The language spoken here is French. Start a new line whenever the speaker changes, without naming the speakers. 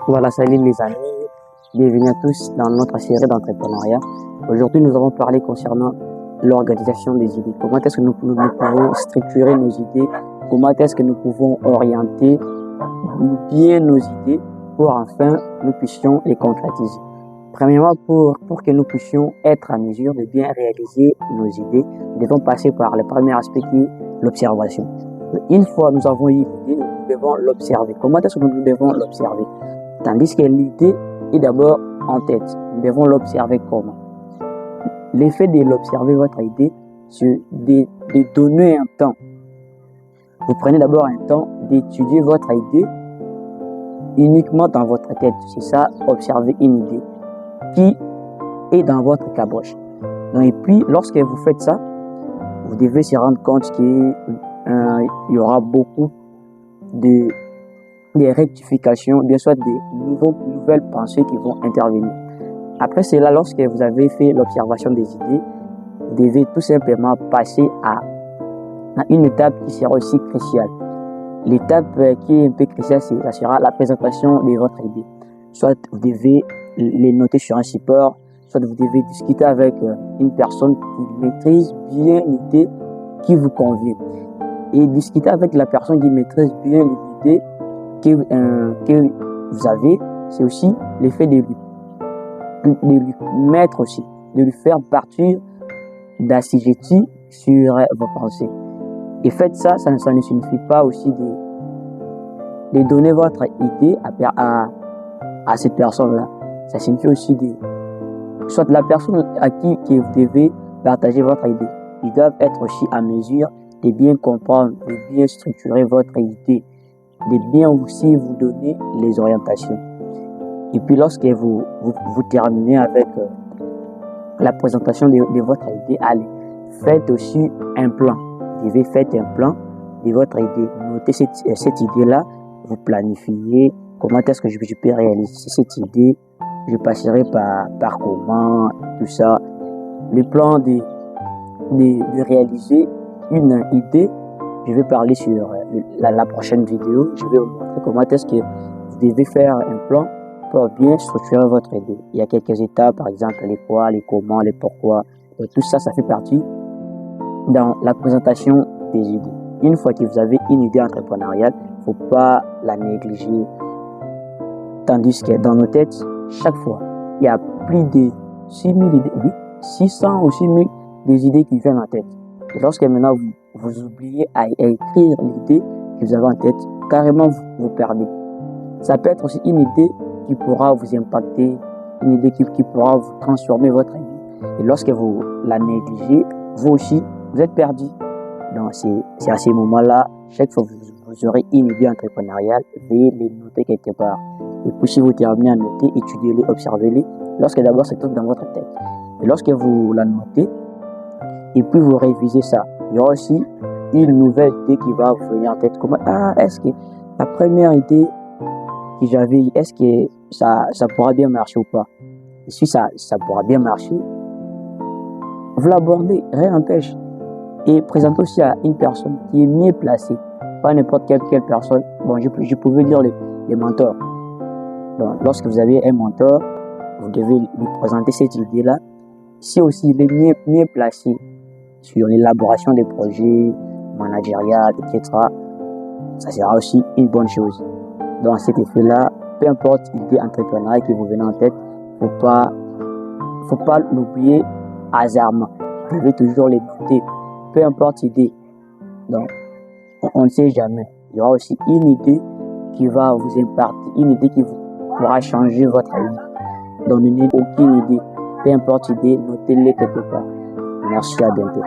Voilà, salut les amis, bienvenue à tous dans notre série d'entrepreneuriat. Aujourd'hui, nous allons parler concernant l'organisation des idées. Comment est-ce que nous pouvons structurer nos idées? Comment est-ce que nous pouvons orienter bien nos idées pour enfin nous puissions les concrétiser? Premièrement, pour que nous puissions être à mesure de bien réaliser nos idées, nous devons passer par le premier aspect qui est l'observation. Une fois nous avons eu l'idée, nous devons l'observer. Comment est-ce que nous devons l'observer? Tandis que l'idée est d'abord en tête. Nous devons l'observer comment? L'effet de l'observer, votre idée, c'est de donner un temps. Vous prenez d'abord un temps d'étudier votre idée uniquement dans votre tête. C'est ça, observer une idée qui est dans votre caboche. Et puis, lorsque vous faites ça, vous devez se rendre compte qu'il y aura beaucoup des rectifications, bien sûr des nouvelles pensées qui vont intervenir. Après cela, lorsque vous avez fait l'observation des idées, vous devez tout simplement passer à une étape qui sera aussi cruciale. L'étape qui est un peu cruciale, ça sera la présentation de votre idée. Soit vous devez les noter sur un support, soit vous devez discuter avec une personne qui maîtrise bien l'idée qui vous convient. Et discuter avec la personne qui maîtrise bien l'idée que vous avez, c'est aussi l'effet de lui mettre aussi, de lui faire partir d'assujetti sur vos pensées. Et faites ça, ça ne signifie pas aussi de donner votre idée à cette personne-là. Ça signifie aussi soit la personne à qui vous devez partager votre idée. Ils doivent être aussi à mesure de bien comprendre, de bien structurer votre idée, de bien aussi vous donner les orientations. Et puis lorsque vous terminez avec la présentation de votre idée, allez, faites aussi un plan. Vous devez faire un plan de votre idée. Notez cette idée-là, vous planifiez comment est-ce que je peux réaliser cette idée, je passerai par comment, tout ça. Le plan de réaliser une idée, je vais parler sur la prochaine vidéo. Je vais vous montrer comment est-ce que vous devez faire un plan pour bien structurer votre idée. Il y a quelques étapes, par exemple les quoi, les comment, les pourquoi. Et tout ça, ça fait partie dans la présentation des idées. Une fois que vous avez une idée entrepreneuriale, il ne faut pas la négliger. Tandis que dans nos têtes, chaque fois, il y a plus de 6000 idées, oui, 600 ou 6000 des idées qui viennent en tête. Et lorsque maintenant vous oubliez à écrire l'idée que vous avez en tête, carrément vous perdez. Ça peut être aussi une idée qui pourra vous impacter, une idée qui pourra vous transformer votre vie. Et lorsque vous la négligez, vous aussi, vous êtes perdu. Donc c'est à ces moments-là, chaque fois que vous aurez une idée entrepreneuriale, veuillez les noter quelque part. Et puis si vous terminez à noter, étudiez-les, observez-les, lorsque d'abord c'est tout dans votre tête. Et lorsque vous la notez, et puis vous révisez ça, il y aura aussi une nouvelle idée qui va vous venir en tête. Comment, est-ce que la première idée que j'avais, est-ce que ça pourra bien marcher ou pas? Et si ça pourra bien marcher, vous l'abordez, rien n'empêche. Et présentez aussi à une personne qui est mieux placée, pas n'importe quelle personne. Bon, je pouvais dire les mentors. Donc, lorsque vous avez un mentor, vous devez lui présenter cette idée-là. Si aussi il est mieux placé sur l'élaboration des projets managériales, etc., ça sera aussi une bonne chose. Dans cet effet-là, peu importe l'idée entrepreneuriale qui vous vient en tête, faut pas l'oublier hasardement. Vous devez toujours les noter, peu importe l'idée. Donc, on ne sait jamais. Il y aura aussi une idée qui va vous impartir, une idée qui pourra changer votre vie. Donc, ne n'ayez aucune idée, peu importe l'idée, notez-les quelque part. Merci, à bientôt.